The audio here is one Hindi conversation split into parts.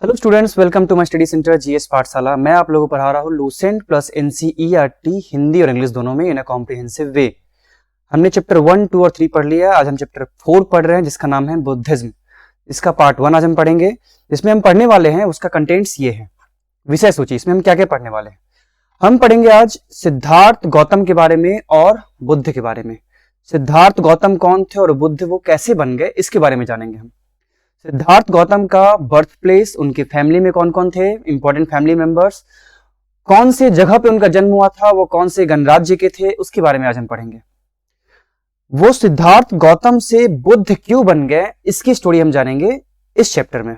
Hello students, welcome to my study centre GS Pathshala. मैं आप लोगों को पढ़ा रहा हूँ लूसेंट प्लस एनसीईआरटी हिंदी और इंग्लिश दोनों में इन अ कॉम्प्रिहेंसिव वे। हमने चैप्टर 1, 2 और 3 पढ़ लिया। आज हम चैप्टर 4 पढ़ रहे हैं जिसका नाम है बुद्धिज्म। इसका पार्ट 1 आज हम पढ़ेंगे। जिसमें हम पढ़ने वाले हैं उसका कंटेंट्स ये है। विषय सूची, इसमें हम क्या क्या पढ़ने वाले हैं। हम पढ़ेंगे आज सिद्धार्थ गौतम के बारे में और बुद्ध के बारे में। सिद्धार्थ गौतम कौन थे और बुद्ध वो कैसे बन गए, इसके बारे में जानेंगे हम। सिद्धार्थ गौतम का बर्थ प्लेस, उनके फैमिली में कौन कौन थे, इंपॉर्टेंट फैमिली मेंबर्स, कौन से जगह पे उनका जन्म हुआ था, वो कौन से गणराज्य के थे, उसके बारे में आज हम पढ़ेंगे। वो सिद्धार्थ गौतम से बुद्ध क्यों बन गए, इसकी स्टोरी हम जानेंगे इस चैप्टर में।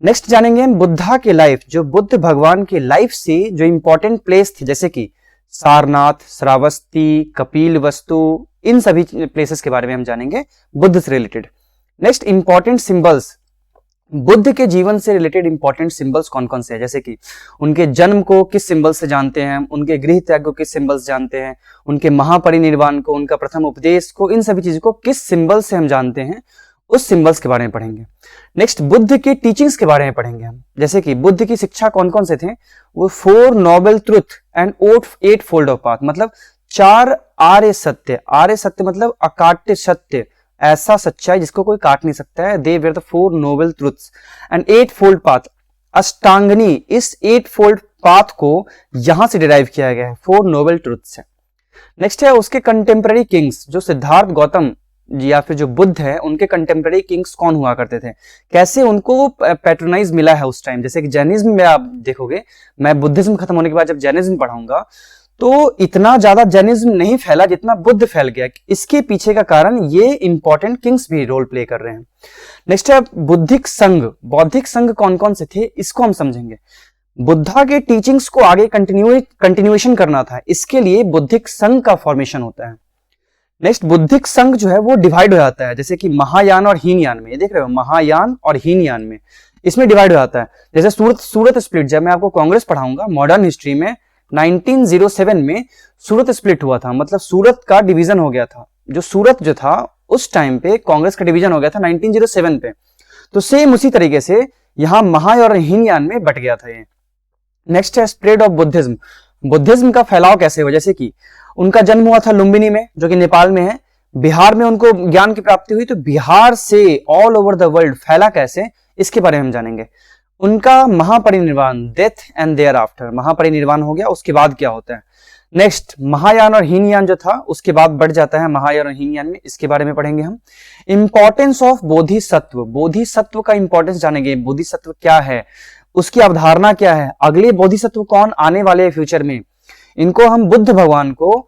नेक्स्ट जानेंगे हम बुद्धा के लाइफ, जो बुद्ध भगवान के लाइफ से जो इंपॉर्टेंट प्लेस थे, जैसे कि सारनाथ, श्रावस्ती, कपिल वस्तु, इन सभी प्लेसेस के बारे में हम जानेंगे बुद्ध से related. Next important symbols, Buddha के जीवन से रिलेटेड इंपॉर्टेंट सिंबल्स कौन कौन से हैं, जैसे कि उनके जन्म को किस सिंबल से जानते हैं, उनके गृह त्याग को किस सिंबल से जानते हैं, उनके महापरिनिर्वाण को, उनका प्रथम उपदेश को, इन सभी चीजों को किस सिंबल से हम जानते हैं, उस सिंबल्स के बारे में पढ़ेंगे। नेक्स्ट बुद्ध के टीचिंग्स के बारे में पढ़ेंगे हम, जैसे कि बुद्ध की शिक्षा कौन कौन से थे। वो 4 noble truth and 8 fold of path, मतलब 4 आर्य सत्य। आर्य सत्य मतलब अकाट्य सत्य, ऐसा सच्चाई जिसको कोई काट नहीं सकता है। They were the 4 noble truths and 8 fold path. अष्टांगनी, इस 8 फोल्ड पाथ को यहां से डिराइव किया गया है, 4 नोबल ट्रुथ्स है। नेक्स्ट है उसके कंटेम्पररी किंग्स, जो सिद्धार्थ गौतम या फिर जो बुद्ध है उनके कंटेम्पररी किंग्स कौन हुआ करते थे, कैसे उनको पैट्रोनाइज मिला है उस टाइम। जैसे कि जैनिज्म में आप देखोगे, मैं बुद्धिज्म खत्म होने के बाद जब जैनिज्म पढ़ाऊंगा तो इतना ज्यादा जैनिज्म नहीं फैला जितना बुद्ध फैल गया। इसके पीछे का कारण ये इंपॉर्टेंट किंग्स भी रोल प्ले कर रहे हैं। नेक्स्ट है बुद्धिक संघ। बौद्धिक संघ कौन कौन से थे, इसको हम समझेंगे। बुद्धा के टीचिंग्स को आगे कंटिन्यूएशन करना था, इसके लिए बुद्धिक संघ का फॉर्मेशन होता है। नेक्स्ट बुद्धिक संघ जो है वो डिवाइड हो जाता है, जैसे कि महायान और हीनयान में। ये देख रहे हो, महायान और हीनयान में इसमें डिवाइड हो जाता है। जैसे सूरत स्प्लिट, जब मैं आपको कांग्रेस पढ़ाऊंगा मॉडर्न हिस्ट्री में, 1907 में सूरत स्प्लिट हुआ था, मतलब सूरत का डिवीजन हो गया था। जो सूरत जो था उस टाइम पे कांग्रेस का डिवीजन हो गया था 1907 पे। तो सेम उसी तरीके से यहां महा और हीनयान में बट गया था ये। नेक्स्ट है स्प्रेड ऑफ बुद्धिज्म। बुद्धिज्म का फैलाव कैसे हुआ, जैसे कि उनका जन्म हुआ था लुम्बिनी में, जो कि नेपाल में है। बिहार में उनको ज्ञान की प्राप्ति हुई, तो बिहार से ऑल ओवर द वर्ल्ड फैला कैसे, इसके बारे में हम जानेंगे। उनका महापरिनिर्वाण, डेथ एंड देयर आफ्टर, महापरिनिर्वाण हो गया, उसके बाद क्या होता है। नेक्स्ट महायान और हीनयान जो था उसके बाद बढ़ जाता है महायान और हीनयान में, इसके बारे में पढ़ेंगे हम। इंपॉर्टेंस ऑफ बोधिसत्व, बोधिसत्व का इंपॉर्टेंस जानेंगे। बोधिसत्व क्या है, उसकी अवधारणा क्या है, अगले बोधिसत्व कौन आने वाले फ्यूचर में। इनको हम बुद्ध भगवान को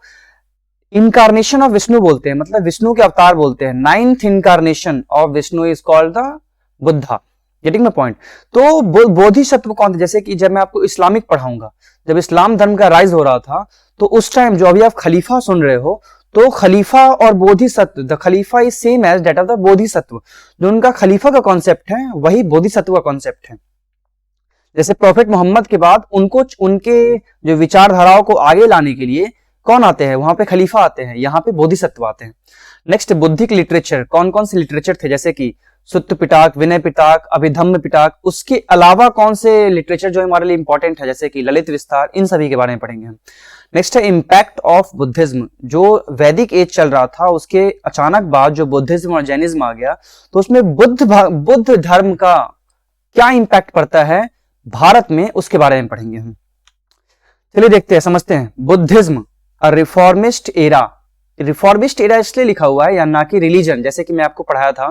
इनकारनेशन ऑफ विष्णु बोलते हैं, मतलब विष्णु के अवतार बोलते हैं। 9th incarnation of Vishnu is called the Buddha. Getting the point. तो बोधिसत्व कौन थे, जैसे कि जब मैं आपको इस्लामिक पढ़ाऊंगा, जब इस्लाम धर्म का राइज हो रहा था, तो उस टाइम जो अभी आप खलीफा सुन रहे हो, तो खलीफा और बोधिसत्व, the Khalifa is same as that of the Bodhisattva. जो उनका खलीफा का कॉन्सेप्ट है वही बोधिसत्व का कॉन्सेप्ट है। जैसे प्रॉफेट मोहम्मद के बाद उनको, उनके जो विचारधाराओं को आगे लाने के लिए कौन आते हैं, वहां पे खलीफा आते हैं, यहाँ पे बोधिसत्व आते हैं। नेक्स्ट बुद्धिक लिटरेचर, कौन कौन से लिटरेचर थे, जैसे कि सुत्त पिटाक, विनय पिटाक, अभिधम्म पिटाक। उसके अलावा कौन से लिटरेचर जो हमारे लिए इंपॉर्टेंट है, जैसे कि ललित विस्तार, इन सभी के बारे में पढ़ेंगे हम। नेक्स्ट है इंपैक्ट ऑफ बुद्धिज्म। जो वैदिक एज चल रहा था उसके अचानक बाद जो बुद्धिज्म और जैनिज्म आ गया, तो उसमें बुद्ध धर्म का क्या इंपैक्ट पड़ता है भारत में, उसके बारे में पढ़ेंगे हम। चलिए देखते हैं, समझते हैं। Buddhism reformist era. Reformist era इसलिए लिखा हुआ है, या ना कि रिलीजन। जैसे कि मैं आपको पढ़ाया था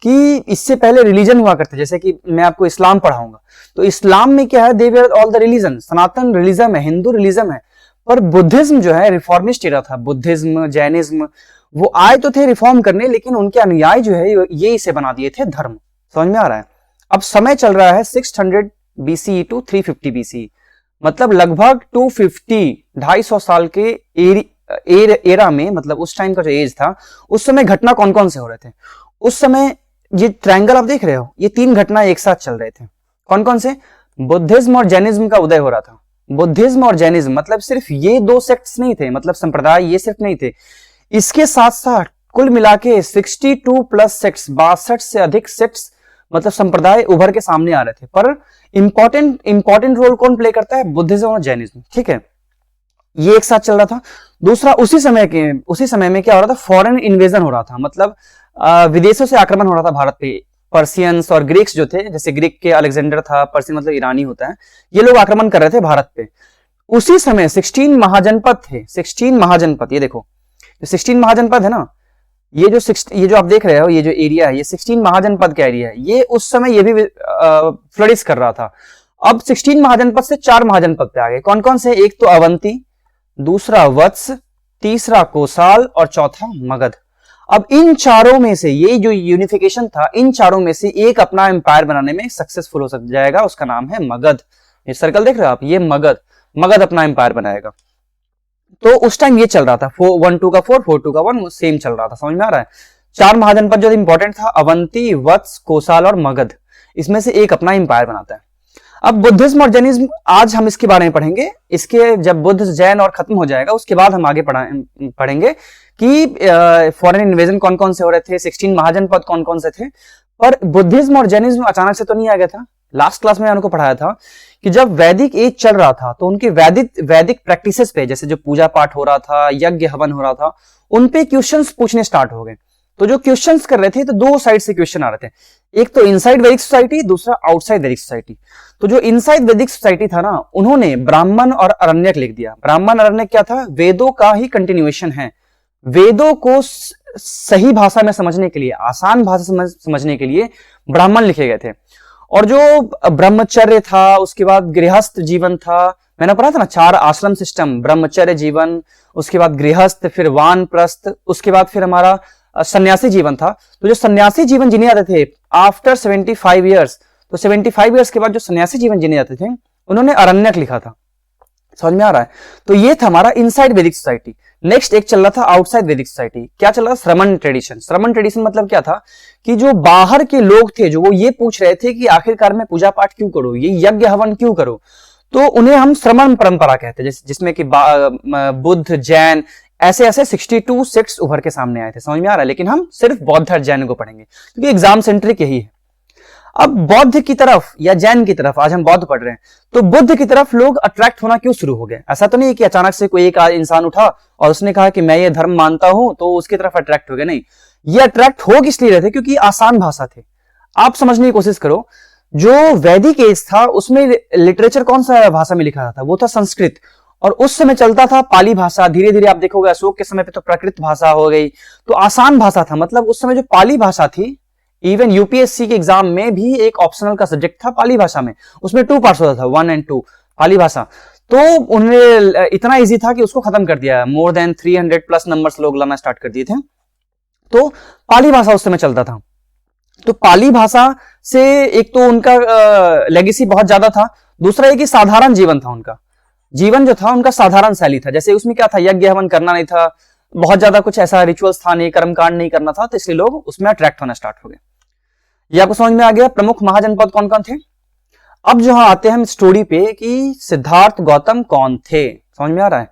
कि इससे पहले रिलीजन हुआ करते, जैसे कि मैं आपको इस्लाम पढ़ाऊंगा, तो इस्लाम में क्या है, they were all the religion, Sanatan religion है, हिंदू रिलीजन है। पर बुद्धिज्म जो है रिफॉर्मिस्ट एरा था। बुद्धिज्म, जैनिज्म, वो आए तो थे रिफॉर्म करने, लेकिन उनके अनुयायी जो है ये इसे बना दिए थे धर्म। समझ में आ रहा है। अब समय चल रहा है 600 BCE टू 350 BCE, मतलब लगभग 250 साल के एरा में, मतलब उस टाइम का जो एज था, उस समय घटना कौन कौन से हो रहे थे। उस समय ये ट्रायंगल आप देख रहे हो, ये 3 घटना एक साथ चल रहे थे। कौन कौन से, बुद्धिज्म और जैनिज्म का उदय हो रहा था। बुद्धिज्म और जैनिज्म मतलब सिर्फ ये 2 सेक्ट्स नहीं थे, मतलब संप्रदाय ये सिर्फ नहीं थे, इसके साथ साथ कुल मिला के 62 प्लस सेक्ट्स, 62 से अधिक सेक्ट्स मतलब संप्रदाय उभर के सामने आ रहे थे, पर इंपॉर्टेंट रोल कौन प्ले करता है? बुद्धिज्म और जैनिज्म। ठीक है, ये एक साथ चल रहा था। दूसरा, उसी समय में क्या हो रहा था? फॉरेन इन्वेजन हो रहा था, मतलब विदेशों से आक्रमण हो रहा था भारत पे। पर्सियंस और ग्रीक्स जो थे, जैसे ग्रीक के अलेक्जेंडर था, पर्सियन मतलब ईरानी होता है, ये लोग आक्रमण कर रहे थे भारत पे। उसी समय 16 महाजनपद थे, 16 महाजनपद। ये देखो, 16 महाजनपद है ना, ये जो आप देख रहे हो, ये जो एरिया है, ये 16 महाजनपद का एरिया है। ये उस समय ये भी फ्लरिश कर रहा था। अब 16 महाजनपद से 4 महाजनपद पे आ गए। कौन कौन से? एक तो अवंती, दूसरा वत्स, तीसरा कोसाल और चौथा मगध। अब इन चारों में से, ये जो यूनिफिकेशन था, इन चारों में से एक अपना एम्पायर बनाने में सक्सेसफुल हो जाएगा, उसका नाम है मगध। ये सर्कल देख रहे हो आप, ये मगध अपना एम्पायर बनाएगा। तो उस टाइम ये चल रहा था, 1-2 का 4, 4-2 का 1, सेम चल रहा था। समझ में आ रहा है? 4 महाजनपद जो इंपॉर्टेंट था, अवंती, वत्स, कोसाल और मगध, इसमें से एक अपना एम्पायर बनाता है। अब बुद्धिज्म और जैनिज्म, आज हम इसके बारे में पढ़ेंगे। इसके जब बुद्ध जैन और खत्म हो जाएगा, उसके बाद हम आगे पढ़ेंगे कि फॉरेन इन्वेजन कौन कौन से हो रहे थे, 16 महाजनपद कौन कौन से थे। पर बुद्धिज्म और जैनिज्म अचानक से तो नहीं आ गया था। लास्ट क्लास में उनको पढ़ाया था कि जब वैदिक एज चल रहा था, तो उनके वैदिक प्रैक्टिसेस पे, जैसे जो पूजा पाठ हो रहा था, यज्ञ हवन हो रहा था, उन पे क्वेश्चंस पूछने स्टार्ट हो गए। तो जो क्वेश्चंस कर रहे थे, तो दो साइड से क्वेश्चन आ रहे थे। एक तो इनसाइड वैदिक सोसाइटी, दूसरा आउटसाइड वैदिक सोसाइटी। तो जो इनसाइड वैदिक सोसाइटी था ना, उन्होंने ब्राह्मण और अरण्यक लिख दिया। ब्राह्मण अरण्यक क्या था? वेदों का ही कंटिन्यूएशन है। वेदों को सही भाषा में समझने के लिए, आसान भाषा में समझने के लिए ब्राह्मण लिखे गए थे। और जो ब्रह्मचर्य था, उसके बाद गृहस्थ जीवन था, मैंने पढ़ा था ना, 4 आश्रम सिस्टम, ब्रह्मचर्य जीवन, उसके बाद गृहस्थ, फिर वानप्रस्थ, उसके बाद फिर हमारा सन्यासी जीवन था। तो जो सन्यासी जीवन जीने जाते थे आफ्टर 75 ईयर्स, तो 75 ईयर्स के बाद जो सन्यासी जीवन जीने जाते थे, उन्होंने अरण्यक लिखा था। समझ में आ रहा है? तो ये था हमारा इनसाइड वैदिक सोसाइटी। नेक्स्ट एक चल रहा था आउटसाइड वैदिक सोसाइटी। क्या चल रहा था? श्रमण ट्रेडिशन। श्रमण ट्रेडिशन मतलब क्या था कि जो बाहर के लोग थे, जो वो ये पूछ रहे थे कि आखिरकार मैं पूजा पाठ क्यों करूं, ये यज्ञ हवन क्यों करूं, तो उन्हें हम श्रमण परंपरा कहते हैं, जिसमें कि बुद्ध, जैन, ऐसे ऐसे 62 सेक्ट्स उभर के सामने आए थे। समझ में आ रहा है? लेकिन हम सिर्फ बौद्ध और जैन को पढ़ेंगे, क्योंकि एग्जाम सेंट्रिक यही है। अब बौद्ध की तरफ या जैन की तरफ, आज हम बौद्ध पढ़ रहे हैं, तो बुद्ध की तरफ लोग अट्रैक्ट होना क्यों शुरू हो गए? ऐसा तो नहीं कि अचानक से कोई एक इंसान उठा और उसने कहा कि मैं ये धर्म मानता हूं, तो उसकी तरफ अट्रैक्ट हो गए। नहीं, ये अट्रैक्ट हो किस लिए रहे थे? क्योंकि आसान भाषा थे। आप समझने की कोशिश करो, जो वैदिक एज था, उसमें लिटरेचर कौन सा भाषा में लिखा था? वो था संस्कृत। और उस समय चलता था पाली भाषा। धीरे धीरे आप देखोगे अशोक के समय पे तो प्राकृत भाषा हो गई, तो आसान भाषा था। मतलब उस समय जो पाली भाषा थी, इवन यूपीएससी के एग्जाम में भी एक ऑप्शनल का सब्जेक्ट था पाली भाषा में। उसमें 2 पार्ट्स होता था, 1 और 2 पाली भाषा। तो उन्हें इतना इजी था कि उसको खत्म कर दिया। मोर देन 300 प्लस नंबर्स लोग लाना स्टार्ट कर दिए थे। तो पाली भाषा उस समय चलता था। तो पाली भाषा से एक तो उनका लेगेसी बहुत ज्यादा था, दूसरा एक साधारण जीवन था। उनका जीवन जो था, उनका साधारण शैली था। जैसे उसमें क्या था? यज्ञ हवन करना नहीं था, बहुत ज्यादा कुछ ऐसा रिचुअल्स था नहीं, कर्मकांड नहीं करना था, तो इसलिए लोग उसमें अट्रैक्ट होना स्टार्ट हो गए। ये आपको समझ में आ गया? प्रमुख महाजनपद कौन कौन थे? अब जो आते हैं हम स्टोरी पे कि सिद्धार्थ गौतम कौन थे। समझ में आ रहा है?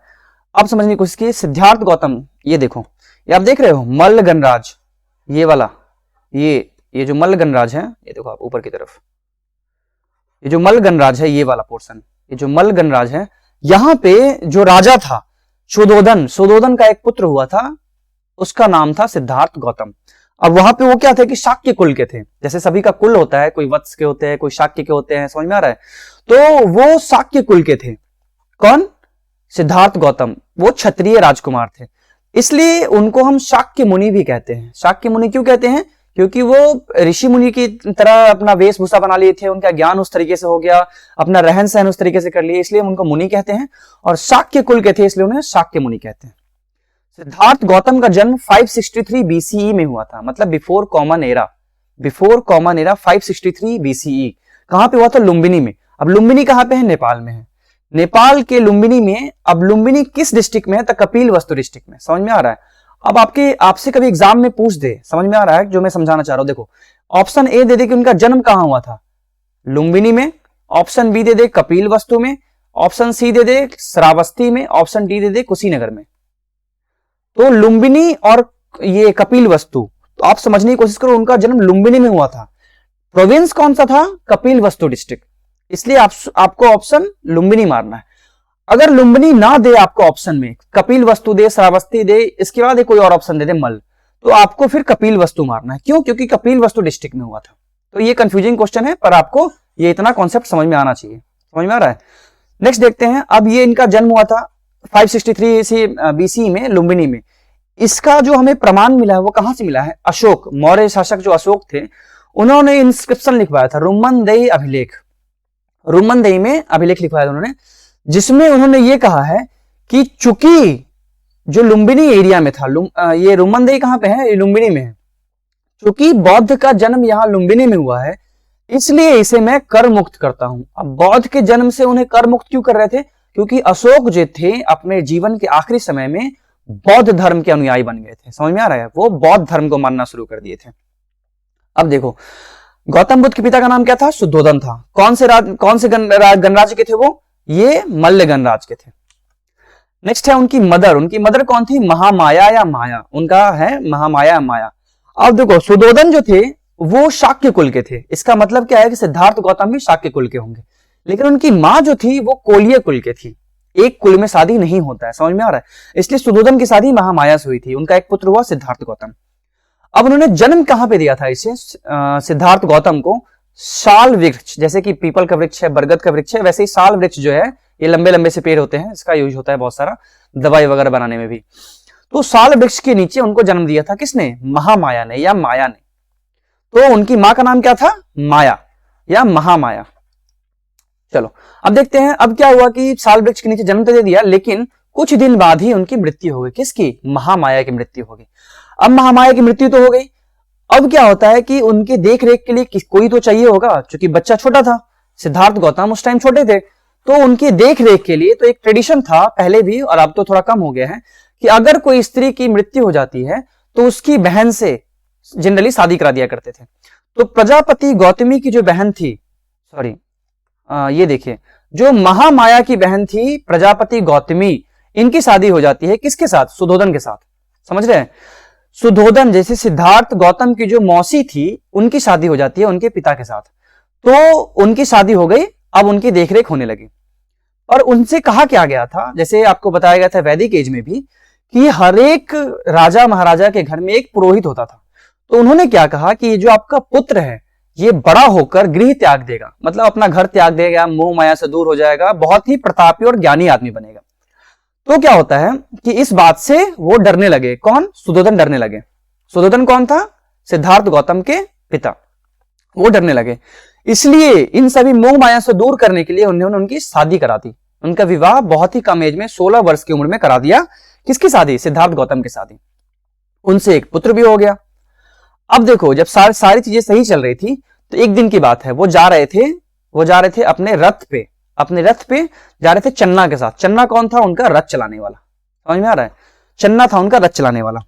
अब समझने की कोशिश की। सिद्धार्थ गौतम, ये देखो, ये आप देख रहे हो मल्ल गणराज, ये वाला, ये जो मल्ल गणराज है, ये देखो आप ऊपर की तरफ, ये जो मल्ल गणराज है, ये वाला पोर्शन, ये जो मल्ल गणराज है, यहां पे जो राजा था सुधोधन का एक पुत्र हुआ था, उसका नाम था सिद्धार्थ गौतम। अब वहां पे वो क्या थे कि शाक्य कुल के थे। जैसे सभी का कुल होता है, कोई वत्स के होते हैं, कोई शाक्य के होते हैं। समझ में आ रहा है? तो वो शाक्य कुल के थे। कौन? सिद्धार्थ गौतम। वो क्षत्रिय राजकुमार थे, इसलिए उनको हम शाक्य मुनि भी कहते हैं। शाक्य मुनि क्यों कहते हैं? क्योंकि वो ऋषि मुनि की तरह अपना वेशभूषा बना लिए थे, उनका ज्ञान उस तरीके से हो गया, अपना रहन सहन उस तरीके से कर लिए, इसलिए उनको मुनि कहते हैं। और शाक्य कुल के थे, इसलिए उन्हें शाक्य मुनि कहते हैं। सिद्धार्थ गौतम का जन्म 563 बीसीई में हुआ था, मतलब बिफोर कॉमन एरा 563 बीसीई। कहां पे हुआ था? लुम्बिनी में। अब लुम्बिनी कहां पे है? नेपाल में है। नेपाल के लुम्बिनी में। अब लुम्बिनी किस डिस्ट्रिक्ट में है? तो कपिलवस्तु डिस्ट्रिक्ट में। समझ में आ रहा है? अब आपसे कभी एग्जाम में पूछ दे, समझ में आ रहा है जो मैं समझाना चाह रहा हूं? देखो, ऑप्शन ए दे दे कि उनका जन्म कहां हुआ था, लुम्बिनी में। ऑप्शन बी दे दे कपिलवस्तु में। ऑप्शन सी दे दे श्रावस्ती में। ऑप्शन डी दे दे कुशीनगर में। तो लुम्बिनी और ये कपिलवस्तु, तो आप समझने की कोशिश करो, उनका जन्म लुम्बिनी में हुआ था। प्रोविंस कौन सा था? कपिलवस्तु डिस्ट्रिक्ट। इसलिए आपको ऑप्शन लुम्बिनी मारना है। अगर लुम्बिनी ना दे आपको ऑप्शन में, कपिलवस्तु दे, श्रावस्ती दे, इसके बाद कोई और ऑप्शन दे दे मल, तो आपको फिर कपिलवस्तु मारना है। क्यों? क्योंकि कपिलवस्तु डिस्ट्रिक्ट में हुआ था। तो ये कंफ्यूजिंग क्वेश्चन है, पर आपको ये इतना कॉन्सेप्ट समझ में आना चाहिए। समझ में आ रहा है? नेक्स्ट देखते हैं। अब ये इनका जन्म हुआ था 563 BC में लुम्बिनी में। इसका जो हमें प्रमाण मिला है वो कहां से मिला है? अशोक, मौर्य शासक जो अशोक थे, उन्होंने इंस्क्रिप्शन लिखवाया था, रुमनदेही अभिलेख। रुमनदेही में अभिलेख लिखवाया था उन्होंने, जिसमें उन्होंने ये कहा है कि चूंकि जो लुम्बिनी एरिया में था, ये रुमनदेही कहां पे है? लुम्बिनी में है। चूंकि बौद्ध का जन्म यहां लुम्बिनी में हुआ है, इसलिए इसे मैं कर मुक्त करता हूं। अब बौद्ध के जन्म से उन्हें कर मुक्त क्यों कर रहे थे? क्योंकि अशोक जो थे अपने जीवन के आखिरी समय में बौद्ध धर्म के अनुयायी बन गए थे। समझ में आ रहा है? वो बौद्ध धर्म को मानना शुरू कर दिए थे। अब देखो, गौतम बुद्ध के पिता का नाम क्या था? शुद्धोधन था। कौन से गणराज्य के थे वो? ये मल्ल गणराज्य के थे। नेक्स्ट है उनकी मदर। उनकी मदर कौन थी? महामाया या माया। उनका है महामाया या माया। अब देखो, शुद्धोधन जो थे वो शाक्य कुल के थे। इसका मतलब क्या है कि सिद्धार्थ गौतम भी शाक्य कुल के होंगे, लेकिन उनकी मां जो थी वो कोलीय कुल के थी। एक कुल में शादी नहीं होता है। समझ में आ रहा है? इसलिए शुद्धोधन की शादी महामाया से हुई थी। उनका एक पुत्र हुआ सिद्धार्थ गौतम। अब उन्होंने जन्म कहां पे दिया था इसे, सिद्धार्थ गौतम को? साल वृक्ष, जैसे कि पीपल का वृक्ष है, बरगद का वृक्ष है, वैसे ही साल वृक्ष जो है ये लंबे लंबे से पेड़ होते हैं, इसका यूज होता है बहुत सारा दवाई वगैरह बनाने में भी। तो साल वृक्ष के नीचे उनको जन्म दिया था किसने? महामाया ने या माया ने। तो उनकी मां का नाम क्या था? माया या महामाया। चलो अब देखते हैं, अब क्या हुआ कि साल वृक्ष के नीचे जन्म तो दे दिया, लेकिन कुछ दिन बाद ही उनकी मृत्यु हो गई। किसकी? महामाया की मृत्यु हो गई। अब महामाया की मृत्यु तो हो गई, अब क्या होता है कि उनके देख रेख के लिए कोई तो चाहिए होगा, क्योंकि बच्चा छोटा था, सिद्धार्थ गौतम उस टाइम छोटे थे, तो उनके देख रेख के लिए तो एक ट्रेडिशन था पहले भी, और अब तो थोड़ा कम हो गया है, कि अगर कोई स्त्री की मृत्यु हो जाती है तो उसकी बहन से जनरली शादी करा दिया करते थे। तो प्रजापति गौतमी की जो बहन थी, सॉरी ये देखिए, जो महामाया की बहन थी प्रजापति गौतमी, इनकी शादी हो जाती है किसके साथ? शुद्धोधन के साथ। समझ रहे हैं? शुद्धोधन जैसे सिद्धार्थ गौतम की जो मौसी थी उनकी शादी हो जाती है उनके पिता के साथ। तो उनकी शादी हो गई, अब उनकी देखरेख होने लगी। और उनसे कहा क्या गया था, जैसे आपको बताया गया था वैदिक एज में भी, कि हर एक राजा महाराजा के घर में एक पुरोहित होता था। तो उन्होंने क्या कहा कि जो आपका पुत्र है ये बड़ा होकर गृह त्याग देगा, मतलब अपना घर त्याग देगा, मोह माया से दूर हो जाएगा, बहुत ही प्रतापी और ज्ञानी आदमी बनेगा। तो क्या होता है कि इस बात से वो डरने लगे। कौन? शुद्धोधन डरने लगे। शुद्धोधन कौन था? सिद्धार्थ गौतम के पिता। वो डरने लगे, इसलिए इन सभी मोह माया से दूर करने के लिए उन्होंने उनकी शादी करा दी। उनका विवाह बहुत ही कम एज में 16 वर्ष की उम्र में करा दिया। किसकी शादी? सिद्धार्थ गौतम की शादी। उनसे एक पुत्र भी हो गया। अब देखो, जब सारी चीजें सही चल रही थी, तो एक दिन की बात है, वो जा रहे थे अपने रथ पे जा रहे थे चन्ना के साथ। चन्ना कौन था? उनका रथ चलाने वाला। समझ में आ रहा है? चन्ना था उनका रथ चलाने वाला।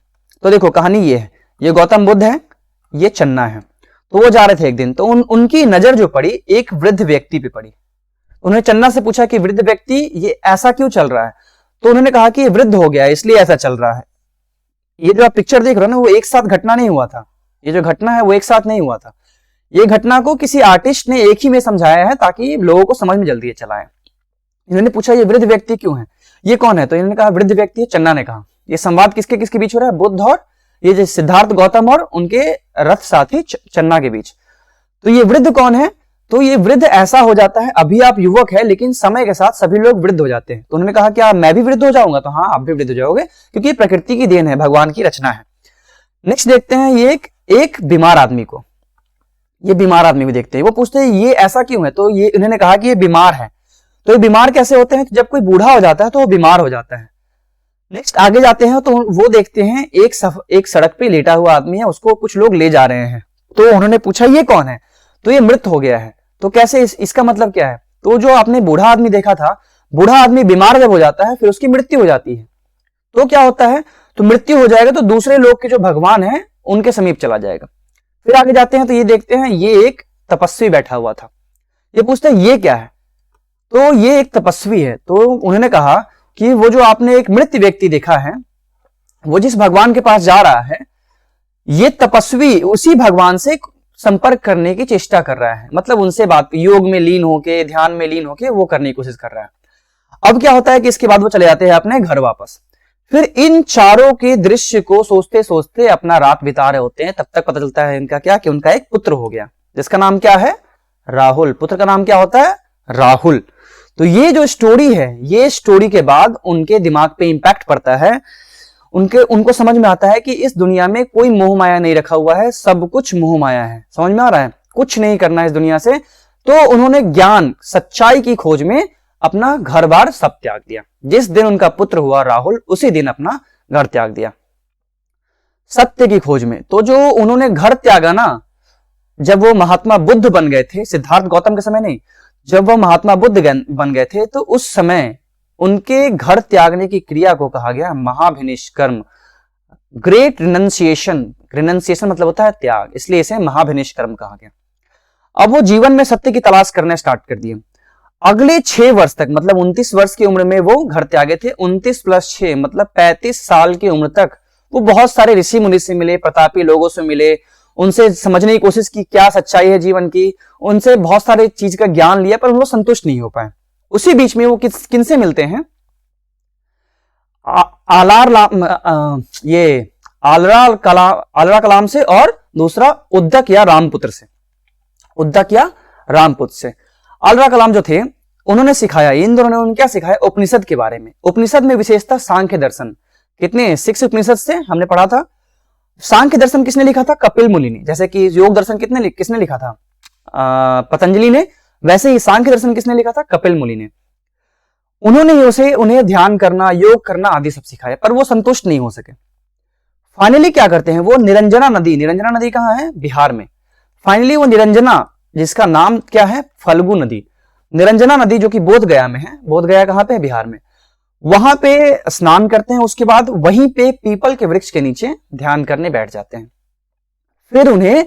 तो देखो कहानी ये है, ये गौतम बुद्ध है, ये चन्ना है। तो वो जा रहे थे एक दिन, तो उनकी नजर जो पड़ी एक वृद्ध व्यक्ति पे पड़ी। उन्होंने चन्ना से पूछा कि वृद्ध व्यक्ति ये ऐसा क्यों चल रहा है? तो उन्होंने कहा कि ये वृद्ध हो गया है इसलिए ऐसा चल रहा है। ये जो आप पिक्चर देख रहे हो ना, वो एक साथ घटना नहीं हुआ था। ये जो घटना है वो एक साथ नहीं हुआ था। ये घटना को किसी आर्टिस्ट ने एक ही में समझाया है ताकि लोगों को समझ में जल्दी चला है। इन्होंने पूछा ये वृद्ध व्यक्ति क्यों है, ये कौन है? तो इन्होंने कहा वृद्ध व्यक्ति है। चन्ना ने कहा ये संवाद किसके किसके बीच हो रहा है? बुद्ध और ये जो सिद्धार्थ गौतम और उनके रथ साथी चन्ना के बीच। तो ये वृद्ध कौन है? तो ये वृद्ध ऐसा हो जाता है, अभी आप युवक है लेकिन समय के साथ सभी लोग वृद्ध हो जाते हैं। तो उन्होंने कहा क्या मैं भी वृद्ध हो जाऊंगा? तो हाँ, आप भी वृद्ध हो जाओगे, क्योंकि ये प्रकृति की देन है, भगवान की रचना है। नेक्स्ट देखते हैं ये एक बीमार आदमी को। ये बीमार आदमी को देखते हैं, वो पूछते हैं ये ऐसा क्यों है? तो ये इन्होंने कहा कि ये बीमार है। तो ये बीमार कैसे होते हैं? जब कोई बूढ़ा हो जाता है तो वो बीमार हो जाता है। नेक्स्ट आगे जाते हैं तो वो देखते हैं एक सड़क पे लेटा हुआ आदमी है, उसको कुछ लोग ले जा रहे हैं। तो उन्होंने पूछा ये कौन है? तो ये मृत हो गया है। तो कैसे, इसका मतलब क्या है? तो जो आपने बूढ़ा आदमी देखा था, बूढ़ा आदमी बीमार जब हो जाता है फिर उसकी मृत्यु हो जाती है। तो क्या होता है? तो मृत्यु हो जाएगा तो दूसरे लोग के जो भगवान है उनके समीप चला जाएगा। फिर आगे जाते हैं तो ये देखते हैं ये एक तपस्वी बैठा हुआ था। ये पूछते हैं ये क्या है? तो ये एक तपस्वी है। तो उन्होंने कहा कि वो जो आपने एक मृत व्यक्ति देखा है, वो जिस भगवान के पास जा रहा है, ये तपस्वी उसी भगवान से संपर्क करने की चेष्टा कर रहा है, मतलब उनसे बात, योग में लीन होके, ध्यान में लीन होके वो करने की कोशिश कर रहा है। अब क्या होता है कि इसके बाद वो चले जाते हैं अपने घर वापस। फिर इन चारों के दृश्य को सोचते सोचते अपना रात बिता रहे होते हैं, तब तक पता चलता है इनका क्या, कि उनका एक पुत्र हो गया, जिसका नाम क्या है, राहुल। पुत्र का नाम क्या होता है, राहुल। तो ये जो स्टोरी है, ये स्टोरी के बाद उनके दिमाग पे इंपैक्ट पड़ता है, उनको समझ में आता है कि इस दुनिया में कोई मोह माया नहीं रखा हुआ है, सब कुछ मोह माया है। समझ में आ रहा है, कुछ नहीं करना है इस दुनिया से। तो उन्होंने ज्ञान, सच्चाई की खोज में अपना घर बार सब त्याग दिया। जिस दिन उनका पुत्र हुआ राहुल, उसी दिन अपना घर त्याग दिया सत्य की खोज में। तो जो उन्होंने घर त्यागा ना, जब वो महात्मा बुद्ध बन गए थे, सिद्धार्थ गौतम के समय नहीं, जब वो महात्मा बुद्ध बन गए थे, तो उस समय उनके घर त्यागने की क्रिया को कहा गया महाभिनिष्कर्म, ग्रेट रिनंसिएशन। रिनंसिएशन मतलब होता है त्याग, इसलिए इसे महाभिनिष्कर्म कहा गया। अब वो जीवन में सत्य की तलाश करना स्टार्ट कर दिए। अगले 6 वर्ष तक, मतलब 29 वर्ष की उम्र में वो घर त्यागे थे। 29 + 6 मतलब 35 साल की उम्र तक वो बहुत सारे ऋषि मुनि से मिले, प्रतापी लोगों से मिले, उनसे समझने की कोशिश की क्या सच्चाई है जीवन की, उनसे बहुत सारे चीज का ज्ञान लिया, पर वो संतुष्ट नहीं हो पाए। उसी बीच में वो किन से मिलते हैं, आलरा कलाम से, और दूसरा उद्दक या रामपुत्र से। उद्दक या रामपुत्र से आलरा कलाम जो थे, उन्होंने सिखाया, इन दोनों ने उन्हें क्या सिखाया, उपनिषद के बारे में। उपनिषद में विशेषता सांख्य दर्शन। कितने 6 उपनिषद से हमने पढ़ा था। सांख्य दर्शन किसने लिखा था, कपिल मुनि ने। जैसे कि योग दर्शन किसने लिखा था, पतंजलि ने, वैसे ही सांख्य दर्शन किसने लिखा था, कपिल मुनि ने। उन्होंने उन्हें ध्यान करना, योग करना आदि सब सिखाया, पर वो संतुष्ट नहीं हो सके। फाइनली क्या करते हैं वो, निरंजना नदी कहां है, बिहार में। फाइनली वो निरंजना, जिसका नाम क्या है, फल्गु नदी, निरंजना नदी जो कि बोधगया में है। बोधगया कहां पे है, बिहार में। वहां पे स्नान करते हैं, उसके बाद वहीं पे पीपल के वृक्ष के नीचे ध्यान करने बैठ जाते हैं। फिर उन्हें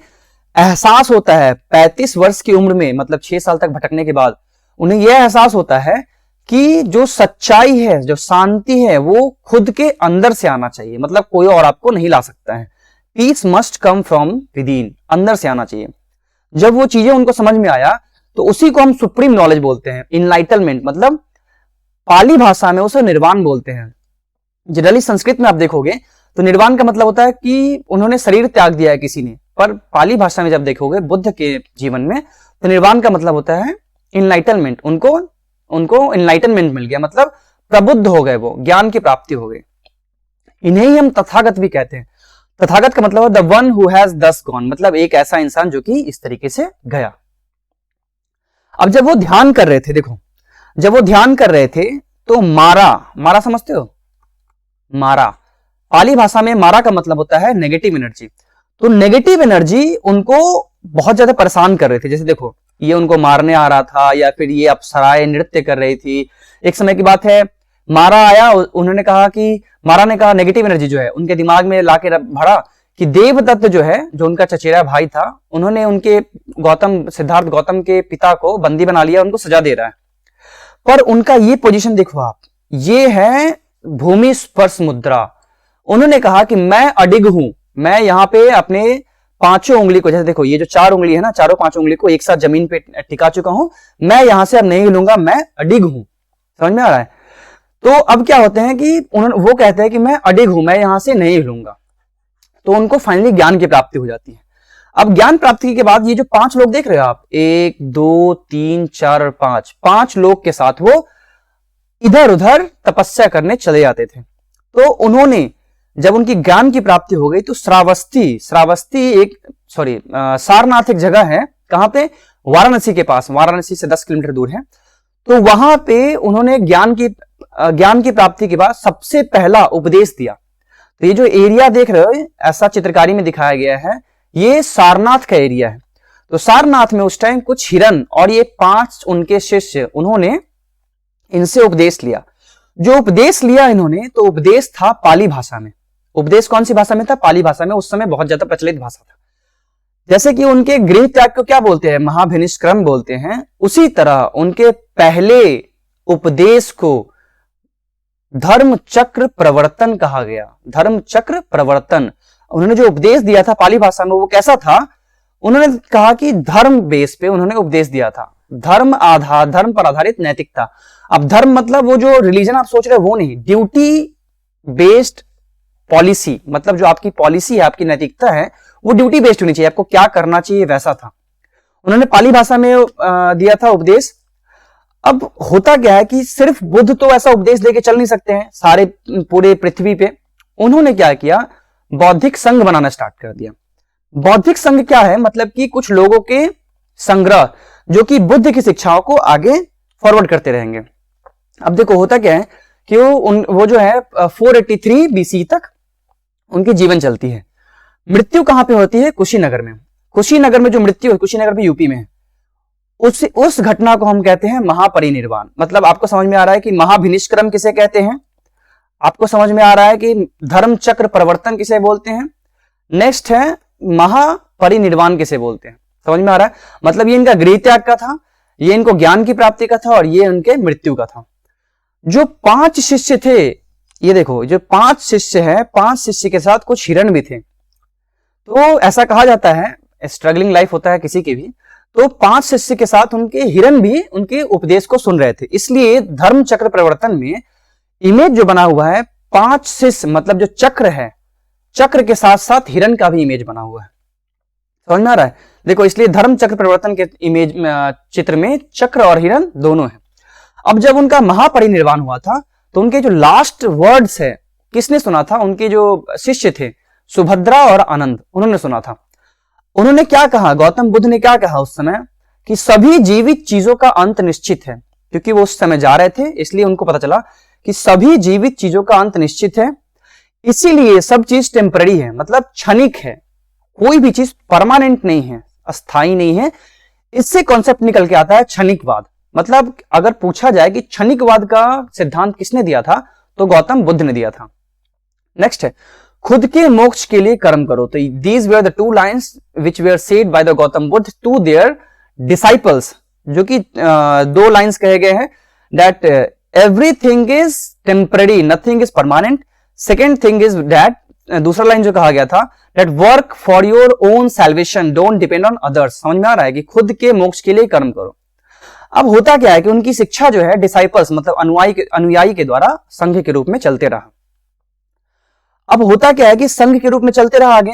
एहसास होता है 35 वर्ष की उम्र में, मतलब 6 साल तक भटकने के बाद उन्हें यह एहसास होता है कि जो सच्चाई है, जो शांति है, वो खुद के अंदर से आना चाहिए, मतलब कोई और आपको नहीं ला सकता है। Peace must come from within, अंदर से आना चाहिए। जब वो चीजें उनको समझ में आया, तो उसी को हम सुप्रीम नॉलेज बोलते हैं, इनलाइटनमेंट, मतलब पाली भाषा में उसे निर्वाण बोलते हैं। जनरली संस्कृत में आप देखोगे तो निर्वाण का मतलब होता है कि उन्होंने शरीर त्याग दिया है किसी ने, पर पाली भाषा में जब देखोगे बुद्ध के जीवन में, तो निर्वाण का मतलब होता है इनलाइटनमेंट। उनको इनलाइटनमेंट मिल गया, मतलब प्रबुद्ध हो गए, वो ज्ञान की प्राप्ति हो गई। इन्हें ही हम तथागत भी कहते हैं। तथागत का मतलब है द वन हु हैज दस गॉन, मतलब एक ऐसा इंसान जो कि इस तरीके से गया। अब जब वो ध्यान कर रहे थे, देखो जब वो ध्यान कर रहे थे, तो मारा समझते हो, मारा पाली भाषा में मारा का मतलब होता है नेगेटिव एनर्जी। तो नेगेटिव एनर्जी उनको बहुत ज्यादा परेशान कर रहे थे। जैसे देखो, ये उनको मारने आ रहा था, या फिर ये अप्सराएं नृत्य कर रही थी। एक समय की बात है, मारा आया, उन्होंने कहा कि, मारा ने कहा नेगेटिव एनर्जी जो है उनके दिमाग में लाके भरा कि देवदत्त जो है, जो उनका चचेरा भाई था, उन्होंने उनके सिद्धार्थ गौतम के पिता को बंदी बना लिया, उनको सजा दे रहा है। पर उनका ये पोजीशन देखो आप, ये है भूमि स्पर्श मुद्रा। उन्होंने कहा कि मैं अडिग हूं, मैं यहां पे अपने 5 उंगली को, जैसे देखो ये जो 4 उंगली है ना, 4 उंगली को एक साथ जमीन पे टिका चुका हूं, मैं यहां से अब नहीं हिलूंगा, मैं अडिग हूं। समझ में आ रहा है? तो अब क्या होते हैं कि वो कहते हैं कि मैं अडिग हूं, मैं यहां से नहीं हिलूंगा। तो उनको फाइनली ज्ञान की प्राप्ति हो जाती है। अब ज्ञान प्राप्ति के बाद ये जो 5 लोग देख रहे हो आप, 1 2 3 4 और 5 लोग के साथ वो इधर उधर तपस्या करने चले जाते थे। तो उन्होंने, जब उनकी ज्ञान की प्राप्ति हो गई, तो सारनाथ एक जगह है, कहां पे, वाराणसी के पास, वाराणसी से 10 किलोमीटर दूर है। तो वहां पे उन्होंने ज्ञान की प्राप्ति के बाद सबसे पहला उपदेश दिया। तो ये जो एरिया देख रहे हो, ऐसा चित्रकारी में दिखाया गया है, ये सारनाथ का एरिया है। तो सारनाथ में उस टाइम कुछ हिरन और ये 5 उनके शिष्य, उन्होंने इनसे उपदेश लिया। जो उपदेश लिया इन्होंने, तो उपदेश था पाली भाषा में। उपदेश कौन सी भाषा में था? पाली भाषा में। उस समय बहुत ज्यादा प्रचलित भाषा था। जैसे कि उनके गृह त्याग को क्या बोलते हैं? महाभिनिष्क्रम बोलते हैं। उसी तरह उनके पहले उपदेश को धर्म चक्र प्रवर्तन कहा गया। धर्म चक्र प्रवर्तन। उन्होंने जो उपदेश दिया था पाली भाषा में, वो कैसा था? उन्होंने कहा कि धर्म बेस पे उन्होंने उपदेश दिया था, धर्म पर आधारित नैतिकता। अब धर्म मतलब वो जो रिलीजन आप सोच रहे हो वो नहीं, ड्यूटी बेस्ड पॉलिसी, मतलब जो आपकी पॉलिसी है, आपकी नैतिकता है, वो ड्यूटी बेस्ड होनी चाहिए, आपको क्या करना चाहिए वैसा था। उन्होंने पाली भाषा में दिया था उपदेश। अब होता क्या है कि सिर्फ बुद्ध तो ऐसा उपदेश देके चल नहीं सकते हैं सारे पूरे पृथ्वी पे। उन्होंने क्या किया, बौद्धिक संघ बनाना स्टार्ट कर दिया। बौद्धिक संघ क्या है, मतलब कि कुछ लोगों के संग्रह जो कि बुद्ध की शिक्षाओं को आगे फॉरवर्ड करते रहेंगे। अब देखो होता क्या है कि वो जो है 483 बीसी तक उनकी जीवन चलती है। मृत्यु कहां पे होती है, कुशीनगर में। कुशीनगर में जो मृत्यु है, कुशीनगर भी यूपी में है, उस घटना को हम कहते हैं महापरिनिर्वाण। मतलब आपको समझ में आ रहा है कि महाभिनिष्क्रम किसे कहते हैं, आपको समझ में आ रहा है कि धर्म चक्र परिवर्तन किसे बोलते हैं, नेक्स्ट है महापरिनिर्वाण किसे बोलते हैं। समझ में आ रहा है, मतलब ये इनका गृह त्याग का था, ये इनको ज्ञान की प्राप्ति का था, और ये उनके मृत्यु का था। जो 5 शिष्य थे, ये देखो जो 5 शिष्य हैं, 5 शिष्य के साथ कुछ हिरण भी थे। तो ऐसा कहा जाता है, स्ट्रगलिंग लाइफ होता है किसी की भी, तो 5 शिष्य के साथ उनके हिरण भी उनके उपदेश को सुन रहे थे। इसलिए धर्म चक्र परिवर्तन में इमेज जो बना हुआ है 5 शिष्य, मतलब जो चक्र है, चक्र के साथ साथ हिरण का भी इमेज बना हुआ है। समझ में आ रहा है, देखो इसलिए धर्म चक्र परिवर्तन के इमेज चित्र में चक्र और हिरण दोनों है। अब जब उनका महापरिनिर्वाण हुआ था तो उनके जो लास्ट वर्ड्स है किसने सुना था, उनके जो शिष्य थे सुभद्रा और आनंद, उन्होंने सुना था। उन्होंने क्या कहा, गौतम बुद्ध ने क्या कहा उस समय कि सभी जीवित चीजों का अंत निश्चित है। क्योंकि वो उस समय जा रहे थे, इसलिए उनको पता चला कि सभी जीवित चीजों का अंत निश्चित है, इसीलिए सब चीज टेम्पररी है, मतलब क्षणिक है, कोई भी चीज परमानेंट नहीं है, अस्थाई नहीं है। इससे कॉन्सेप्ट निकल के आता है क्षणिकवाद। मतलब अगर पूछा जाए कि क्षणिकवाद का सिद्धांत किसने दिया था, तो गौतम बुद्ध ने दिया था। नेक्स्ट है, खुद के मोक्ष के लिए कर्म करो। तो these were the 2 lines which were said by the Gautam Buddha to their disciples, जो कि 2 लाइन्स कहे गए हैं, that everything is temporary, nothing is permanent. Second thing is that, दूसरा लाइन जो कहा गया था, that work for your own salvation, don't depend on others. समझ में आ रहा है कि खुद के मोक्ष के लिए कर्म करो। अब होता क्या है कि उनकी शिक्षा जो है डिसाइपल्स मतलब अनुयायी के द्वारा संघ के रूप में चलते रहा। अब होता क्या है कि संघ के रूप में चलते रहा आगे,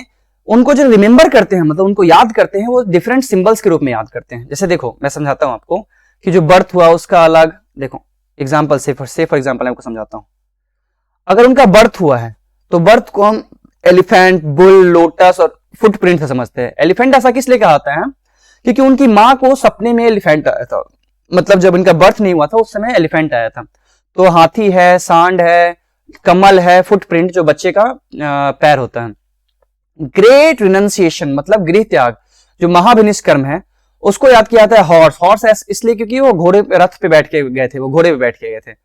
उनको जो रिमेंबर करते हैं, मतलब उनको याद करते हैं, वो डिफरेंट सिंबल्स के रूप में याद करते हैं। जैसे देखो मैं समझाता हूं आपको कि जो बर्थ हुआ उसका अलग, देखो एग्जाम्पल से फॉर एग्जाम्पल मैं आपको समझाता हूं। अगर उनका बर्थ हुआ है तो बर्थ को हम एलिफेंट, बुल, लोटस और फुटप्रिंट से समझते हैं। एलिफेंट ऐसा किस लिए कहा जाता है, क्योंकि उनकी मां को सपने में एलिफेंट आया था, मतलब जब इनका बर्थ नहीं हुआ था उस समय एलिफेंट आया था। तो हाथी है, सांड है, कमल है, फुटप्रिंट जो बच्चे का पैर होता है। ग्रेट रिनंसिएशन मतलब गृह त्याग, जो महाभिनिष्क्रम है, उसको याद किया जाता है हॉर्स। हॉर्स इसलिए क्योंकि वो घोड़े रथ पे बैठ के गए थे, वो घोड़े पे बैठ के गए थे।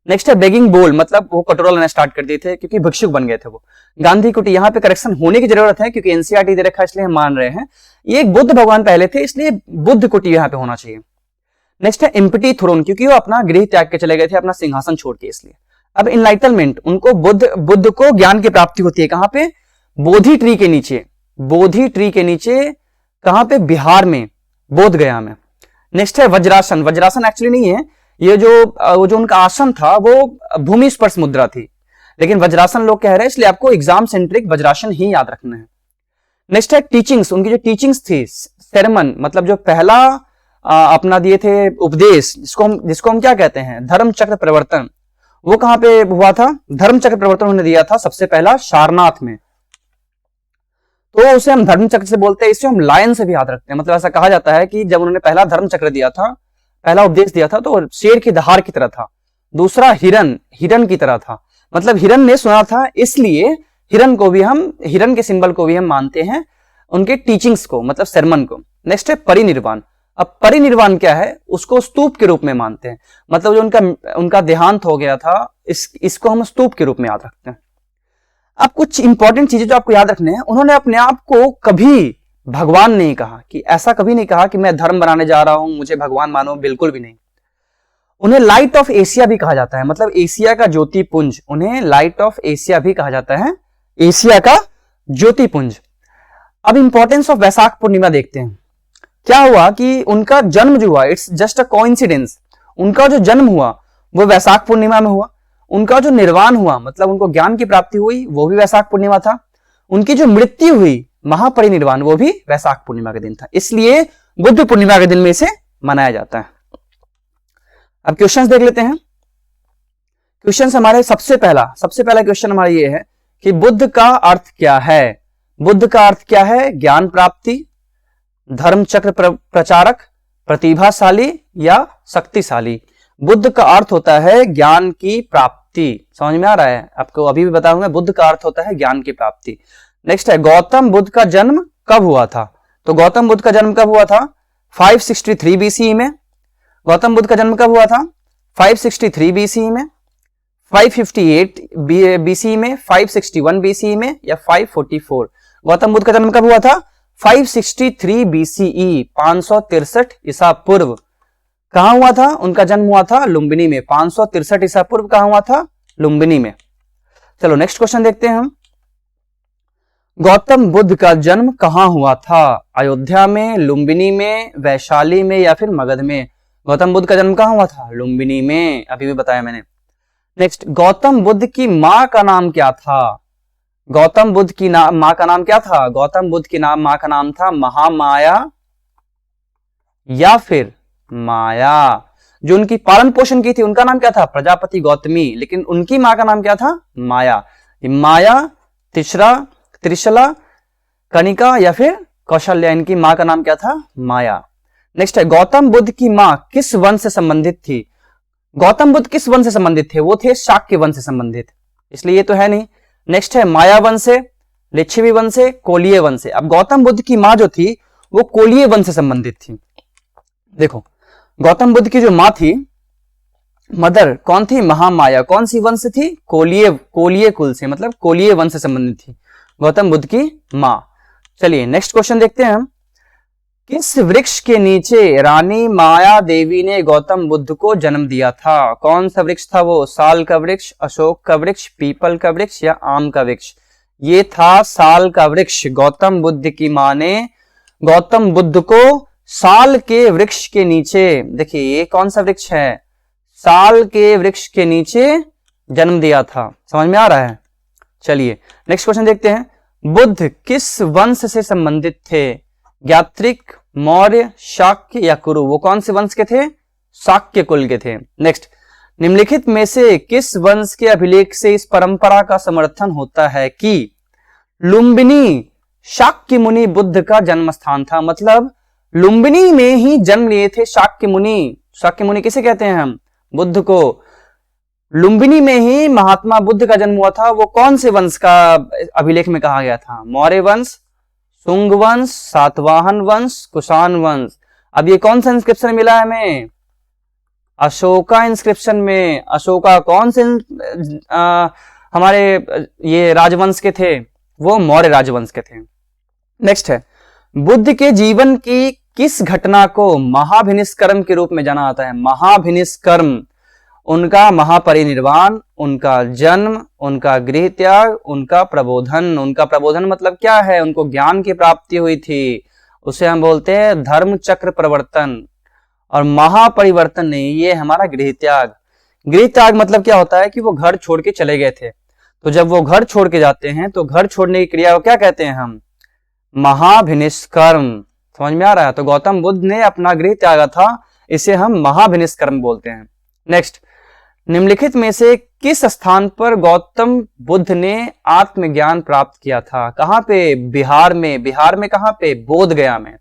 नेक्स्ट है बेगिंग बोल, मतलब वो कटोरा लेना स्टार्ट कर दिए थे क्योंकि भिक्षुक बन गए थे वो। गांधी कुटी, यहाँ पे करेक्शन होने की जरूरत है क्योंकि एनसीईआरटी दे रखा है इसलिए हम मान रहे हैं। ये एक बुद्ध भगवान पहले थे इसलिए बुद्ध कुटी यहाँ पे होना चाहिए। नेक्स्ट है एम्प्टी थ्रोन, क्योंकि वो अपना गृह त्याग के चले गए थे, अपना सिंहासन छोड़ के, इसलिए। अब इनलाइटनमेंट, उनको बुद्ध को ज्ञान की प्राप्ति होती है कहां पे, बोधि ट्री के नीचे। बोधि ट्री के नीचे कहां पे, बिहार में, बोध गया में। नेक्स्ट है वज्रासन। वज्रासन एक्चुअली नहीं है, ये जो उनका आसन था वो भूमि स्पर्श मुद्रा थी, लेकिन वज्रासन लोग कह रहे हैं, इसलिए आपको एग्जाम सेंट्रिक वज्रासन ही याद रखना है। नेक्स्ट है टीचिंग्स, उनकी जो टीचिंग्स थी, सेरेमन मतलब जो पहला अपना दिए थे उपदेश, जिसको हम क्या कहते हैं, धर्म चक्र परिवर्तन, वो कहां पे हुआ था, धर्म चक्र परिवर्तन उन्होंने दिया था सबसे पहला सारनाथ में। तो उसे हम धर्म चक्र से बोलते हैं, इसे हम लायन से भी याद रखते हैं। मतलब ऐसा कहा जाता है कि जब उन्होंने पहला धर्म चक्र दिया था, पहला उपदेश दिया था, तो शेर की दहाड़ की तरह था। दूसरा हिरन की तरह था, मतलब हिरन ने सुना था, इसलिए हिरन के सिंबल को भी हम मानते हैं उनके टीचिंग्स को, मतलब सरमन को। नेक्स्ट है परिनिर्वाण। अब परिनिर्वाण क्या है, उसको स्तूप के रूप में मानते हैं, मतलब जो उनका देहांत हो गया था, इसको हम स्तूप के रूप में याद रखते हैं। अब कुछ इंपॉर्टेंट चीजें जो आपको याद रखने हैं, उन्होंने अपने आप को कभी भगवान नहीं कहा, कि ऐसा कभी नहीं कहा कि मैं धर्म बनाने जा रहा हूं, मुझे भगवान मानो, बिल्कुल भी नहीं। उन्हें लाइट ऑफ एशिया भी कहा जाता है, मतलब एशिया का ज्योतिपुंज, उन्हें लाइट ऑफ एशिया भी कहा जाता है, एशिया का ज्योतिपुंज। अब इंपॉर्टेंस ऑफ वैशाख पूर्णिमा देखते हैं। क्या हुआ कि उनका जन्म जो हुआ, इट्स जस्ट अ कोइंसिडेंस, उनका जो जन्म हुआ वो वैशाख पूर्णिमा में हुआ। उनका जो निर्वाण हुआ, मतलब उनको ज्ञान की प्राप्ति हुई, वो भी वैशाख पूर्णिमा था। उनकी जो मृत्यु हुई, महापरिनिर्वाण, वो भी वैशाख पूर्णिमा के दिन था। इसलिए बुद्ध पूर्णिमा के दिन में इसे मनाया जाता है। अब क्वेश्चंस देख लेते हैं। क्वेश्चंस हमारे सबसे पहला क्वेश्चन हमारा ये है कि बुद्ध का अर्थ क्या है। बुद्ध का अर्थ क्या है? ज्ञान प्राप्ति, धर्म चक्र प्रचारक, प्रतिभाशाली या शक्तिशाली। बुद्ध का अर्थ होता है ज्ञान की प्राप्ति। समझ में आ रहा है? आपको अभी भी बताऊंगा, बुद्ध का अर्थ होता है ज्ञान की प्राप्ति। नेक्स्ट है, गौतम बुद्ध का जन्म कब हुआ था? तो गौतम बुद्ध का जन्म कब हुआ था? 563 बीसीई में। गौतम बुद्ध का जन्म कब हुआ था? 563 बीसीई में, 558 बीसीई में, 561 बीसीई में या 544। गौतम बुद्ध का जन्म कब हुआ था? 563 बीसीई, 563 ईसा पूर्व। कहां हुआ था? उनका जन्म हुआ था लुम्बिनी में। 563 ईसा पूर्व कहां हुआ था? लुम्बिनी में। चलो नेक्स्ट क्वेश्चन देखते हैं हम। गौतम बुद्ध का जन्म कहां हुआ था? अयोध्या में, लुम्बिनी में, वैशाली में या फिर मगध में? गौतम बुद्ध का जन्म कहां हुआ था? लुम्बिनी में, अभी भी बताया मैंने। नेक्स्ट, गौतम बुद्ध की मां का नाम क्या था? गौतम बुद्ध की मां का नाम क्या था? गौतम बुद्ध की मां का नाम था महामाया या फिर माया। जो उनकी पालन पोषण की थी उनका नाम क्या था? प्रजापति गौतमी। लेकिन उनकी मां का नाम क्या था? माया। माया, त्रिशला, कनिका या फिर कौशल्या, इनकी मां का नाम क्या था? माया। नेक्स्ट है, गौतम बुद्ध की मां किस वंश से संबंधित थी? गौतम बुद्ध किस वंश से संबंधित थे? वो थे शाक्य वंश से संबंधित, इसलिए ये तो है नहीं। नेक्स्ट है, माया वंश से, लिच्छवी वंश से, कोलीय वंश से। अब गौतम बुद्ध की मां जो थी वो कोलीय वंश से संबंधित थी। देखो, गौतम बुद्ध की जो मां थी, मदर कौन थी? महामाया। कौन सी वंश थी? कोलीय कुल से, मतलब कोलीय वंश से संबंधित थी गौतम बुद्ध की मां। चलिए नेक्स्ट क्वेश्चन देखते हैं हम। किस वृक्ष के नीचे रानी माया देवी ने गौतम बुद्ध को जन्म दिया था? कौन सा वृक्ष था वो? साल का वृक्ष, अशोक का वृक्ष, पीपल का वृक्ष या आम का वृक्ष? ये था साल का वृक्ष। गौतम बुद्ध की मां ने गौतम बुद्ध को साल के वृक्ष के नीचे, देखिए ये कौन सा वृक्ष है? साल के वृक्ष के नीचे जन्म दिया था। समझ में आ रहा है? चलिए नेक्स्ट क्वेश्चन देखते हैं। बुद्ध किस वंश से संबंधित थे? ज्ञात्रिक, मौर्य, शाक्य या कुरु? वो कौन से वंश के थे? शाक्य कुल के थे। नेक्स्ट, निम्नलिखित में से किस वंश के अभिलेख से इस परंपरा का समर्थन होता है कि लुम्बिनी शाक्य मुनि बुद्ध का जन्म स्थान था? मतलब लुम्बिनी में ही जन्म लिए थे शाक्य मुनि। शाक्य मुनि किसे कहते हैं हम? बुद्ध को। लुम्बिनी में ही महात्मा बुद्ध का जन्म हुआ था। वो कौन से वंश का अभिलेख में कहा गया था? मौर्य वंश, शुंग वंश, सातवाहन वंश, कुषाण वंश। अब ये कौन सा इंस्क्रिप्शन मिला है हमें? अशोका इंस्क्रिप्शन में। अशोका कौन से हमारे ये राजवंश के थे? वो मौर्य राजवंश के थे। नेक्स्ट है, बुद्ध के जीवन की किस घटना को महाभिनिष्कर्म के रूप में जाना जाता है? महाभिनिष्कर्म, उनका महापरिनिर्वाण, उनका जन्म, उनका गृह त्याग, उनका प्रबोधन। उनका प्रबोधन मतलब क्या है? उनको ज्ञान की प्राप्ति हुई थी, उसे हम बोलते हैं धर्म चक्र प्रवर्तन। और महापरिवर्तन नहीं, ये हमारा गृह त्याग। गृह त्याग मतलब क्या होता है कि वो घर छोड़ के चले गए थे। तो जब वो घर छोड़ के जाते हैं तो घर छोड़ने की क्रिया को क्या कहते हैं हम? महाभिनिष्कर्म। समझ में आ रहा है? तो गौतम बुद्ध ने अपना गृह त्यागा था, इसे हम महाभिनिष्कर्म बोलते हैं। नेक्स्ट, निम्नलिखित में से किस स्थान पर गौतम बुद्ध ने आत्मज्ञान प्राप्त किया था? कहां पे? बिहार में। बिहार में कहां पे? बोध गया में।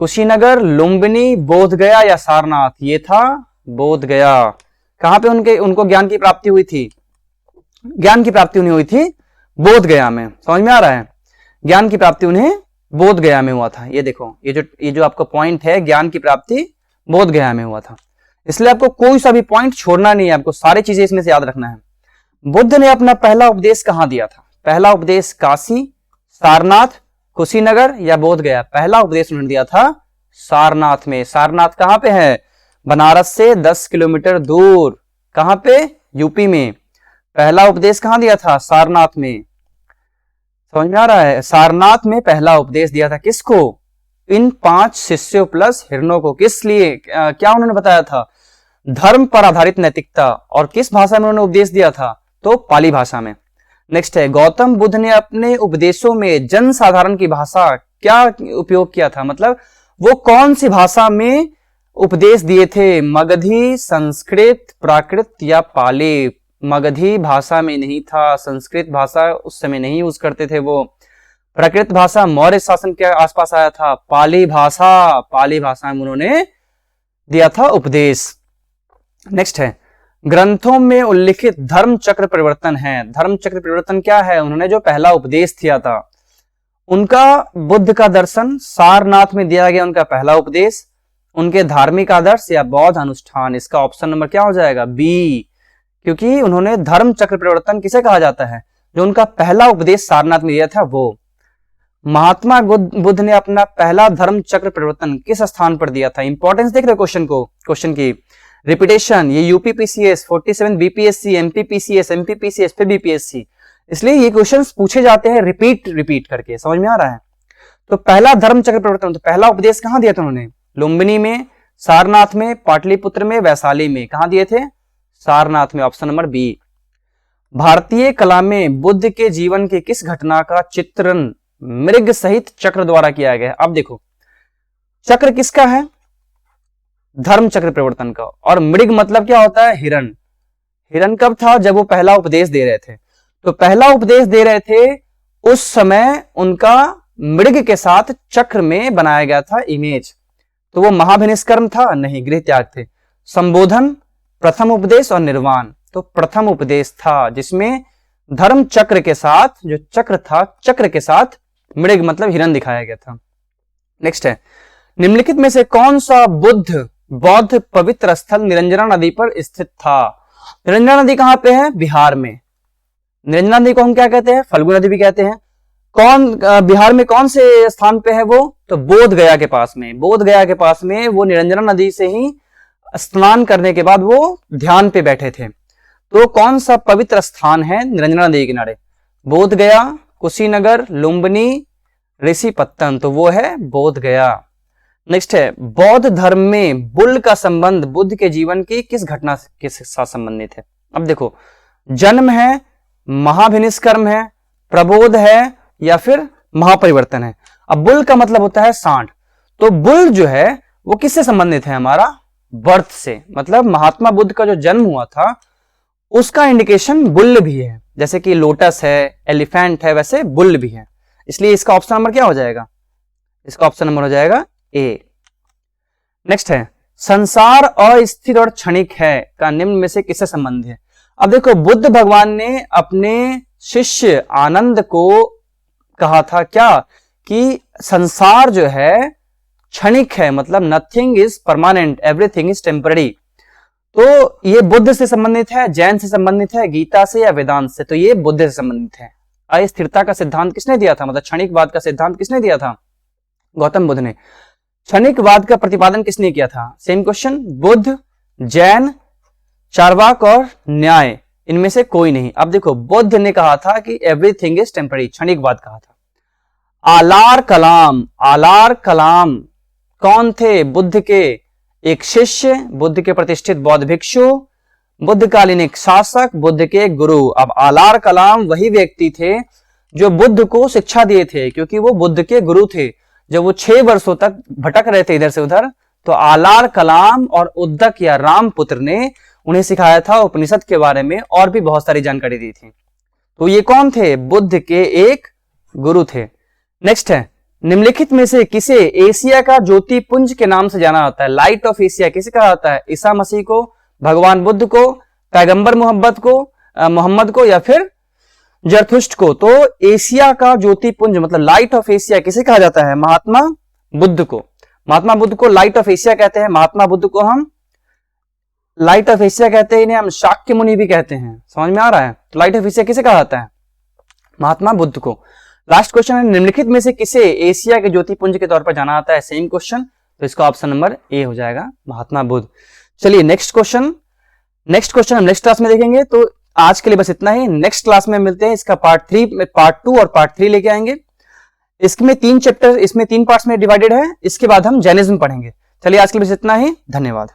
कुशीनगर, लुम्बिनी, बोध गया या सारनाथ? ये था बोध गया। कहां पे उनको ज्ञान की प्राप्ति हुई थी? ज्ञान की प्राप्ति उन्हें हुई थी बोध गया में। समझ में आ रहा है? ज्ञान की प्राप्ति उन्हें बोध गया में हुआ था। ये देखो, ये जो आपका पॉइंट है, ज्ञान की प्राप्ति बोध गया में हुआ था। इसलिए आपको कोई सा भी पॉइंट छोड़ना नहीं है, आपको सारी चीजें इसमें से याद रखना है। बुद्ध ने अपना पहला उपदेश कहां दिया था? पहला उपदेश काशी, सारनाथ, कुशीनगर या बोध गया? पहला उपदेश उन्होंने दिया था सारनाथ में। सारनाथ कहां पे है? बनारस से 10 किलोमीटर दूर। कहां पे? यूपी में। पहला उपदेश कहां दिया था? सारनाथ में। समझ में आ रहा है? सारनाथ में पहला उपदेश दिया था किसको? इन 5 शिष्यों प्लस हिरणों को। किस लिए? क्या उन्होंने बताया था? धर्म पर आधारित नैतिकता। और किस भाषा में उन्होंने उपदेश दिया था? तो पाली भाषा में। नेक्स्ट है, गौतम बुद्ध ने अपने उपदेशों में जन साधारण की भाषा क्या उपयोग किया था? मतलब वो कौन सी भाषा में उपदेश दिए थे? मगधी, संस्कृत, प्राकृत या पाली? मगधी भाषा में नहीं था, संस्कृत भाषा उस समय नहीं यूज करते थे वो, प्राकृत भाषा मौर्य शासन के आसपास आया था, पाली भाषा में उन्होंने दिया था उपदेश। नेक्स्ट है, ग्रंथों में उल्लिखित धर्म चक्र परिवर्तन है। धर्म चक्र परिवर्तन क्या है? उन्होंने जो पहला उपदेश दिया था उनका बुद्ध का दर्शन, सारनाथ में दिया गया उनका पहला उपदेश, उनके धार्मिक आदर्श या बौद्ध अनुष्ठान। इसका ऑप्शन नंबर क्या हो जाएगा? बी, क्योंकि उन्होंने धर्म चक्र परिवर्तन किसे कहा जाता है? जो उनका पहला उपदेश सारनाथ में दिया था वो। महात्मा बुद्ध ने अपना पहला धर्म चक्र परिवर्तन किस स्थान पर दिया था? इंपॉर्टेंस देख रहे हो क्वेश्चन को, क्वेश्चन की रिपीटेशन। ये यूपीपीसीएस 47 बीपीएससी, एमपीपीसीएस, एमपीपीसीएस पे बीपीएससी, इसलिए ये क्वेश्चंस पूछे जाते हैं रिपीट करके। समझ में आ रहा है? तो पहला धर्म चक्र परिवर्तन, तो पहला उपदेश कहां दिया था उन्होंने? लुम्बिनी में, सारनाथ में, पाटलिपुत्र में, वैशाली में। कहां दिए थे? सारनाथ में। Option number B. भारतीय कला में बुद्ध के जीवन की किस घटना का चित्रण मृग सहित चक्र द्वारा किया गया? अब देखो, चक्र किसका है? धर्म चक्र परिवर्तन का। और मृग मतलब क्या होता है? हिरण। हिरण कब था? जब वो पहला उपदेश दे रहे थे। तो पहला उपदेश दे रहे थे उस समय उनका मृग के साथ चक्र में बनाया गया था इमेज। तो वो महाभिनिष्कर्म था? नहीं, गृह त्याग थे। संबोधन, प्रथम उपदेश और निर्वाण। तो प्रथम उपदेश था जिसमें धर्म चक्र के साथ, जो चक्र था, चक्र के साथ मृग मतलब हिरण दिखाया गया था। नेक्स्ट है, निम्नलिखित में से कौन सा बौद्ध पवित्र स्थल निरंजना नदी पर स्थित था? निरंजना नदी कहां पे है? बिहार में। निरंजना नदी को हम क्या कहते हैं? फल्गु नदी भी कहते हैं। बिहार में कौन से स्थान पे है वो? तो बोध गया के पास में। बोध गया के पास में वो निरंजना नदी से ही स्नान करने के बाद वो ध्यान पे बैठे थे। तो कौन सा पवित्र स्थान है निरंजना नदी के किनारे? बोध गया, कुशीनगर, लुम्बिनी, ऋषिपत्तन। तो वो है बोध गया। नेक्स्ट है, बौद्ध धर्म में बुल का संबंध बुद्ध के जीवन की किस घटना के साथ संबंधित है? अब देखो, जन्म है, महाभिनिष्कर्म है, प्रबोध है या फिर महापरिवर्तन है। अब बुल का मतलब होता है सांड। तो बुल जो है वो किससे संबंधित है? हमारा बर्थ से। मतलब महात्मा बुद्ध का जो जन्म हुआ था उसका इंडिकेशन बुल भी है। जैसे कि लोटस है, एलिफेंट है, वैसे बुल भी है। इसलिए इसका ऑप्शन नंबर क्या हो जाएगा? इसका ऑप्शन नंबर हो जाएगा ए। नेक्स्ट है, संसार अस्थिर और क्षणिक है का निम्न में से किससे संबंध है? अब देखो, बुद्ध भगवान ने अपने शिष्य आनंद को कहा था क्या? कि संसार जो है क्षणिक है, मतलब nothing is permanent, everything is temporary. तो ये बुद्ध से संबंधित है, जैन से संबंधित है, गीता से या वेदांत से? तो ये बुद्ध से संबंधित है। अस्थिरता का सिद्धांत किसने दिया था? मतलब क्षणिकवाद का सिद्धांत किसने दिया था? गौतम बुद्ध ने। क्षणिकवाद का प्रतिपादन किसने किया था? Same question. बुद्ध, जैन, चार्वाक और न्याय, इनमें से कोई नहीं। अब देखो, बुद्ध ने कहा था कि एवरीथिंग इज टेम्पररी, क्षणिकवाद कहा था। आलार कलाम कौन थे? बुद्ध के एक शिष्य, बुद्ध के प्रतिष्ठित बौद्ध भिक्षु, बुद्धकालीन एक शासक, बुद्ध के गुरु। अब आलार कलाम वही व्यक्ति थे जो बुद्ध को शिक्षा दिए थे, क्योंकि वो बुद्ध के गुरु थे। जब वो 6 वर्षों तक भटक रहे थे इधर से उधर, तो आलार कलाम और उद्दक या रामपुत्र ने उन्हें सिखाया था उपनिषद के बारे में, और भी बहुत सारी जानकारी दी थी। तो ये कौन थे? बुद्ध के एक गुरु थे। नेक्स्ट है, निम्नलिखित में से किसे एशिया का ज्योतिपुंज के नाम से जाना जाता है? लाइट ऑफ एशिया किसे कहा जाता है? ईसा मसीह को, भगवान बुद्ध को, पैगंबर मोहम्मद को या फिर जरथुष्ट को? तो एशिया का ज्योतिपुंज मतलब लाइट ऑफ एशिया किसे कहा जाता है? महात्मा बुद्ध को। महात्मा बुद्ध को लाइट ऑफ एशिया कहते हैं। महात्मा बुद्ध को हम लाइट ऑफ एशिया कहते हैं, इन्हें हम शाक्य मुनि भी कहते हैं। समझ में आ रहा है? तो लाइट ऑफ एशिया किसे कहा जाता है? महात्मा बुद्ध को। लास्ट क्वेश्चन है, निम्नलिखित में से किसे एशिया के ज्योतिपुंज के तौर पर जाना जाता है? Same question. तो इसका ऑप्शन नंबर ए हो जाएगा, महात्मा बुद्ध। चलिए नेक्स्ट क्वेश्चन हम नेक्स्ट क्लास में देखेंगे। तो आज के लिए बस इतना ही। नेक्स्ट क्लास में मिलते हैं, इसका पार्ट 2 और पार्ट 3 लेके आएंगे। इसमें 3 चैप्टर, इसमें 3 पार्ट्स में डिवाइडेड है। इसके बाद हम जैनिज्म पढ़ेंगे। चलिए आज के लिए बस इतना ही, धन्यवाद।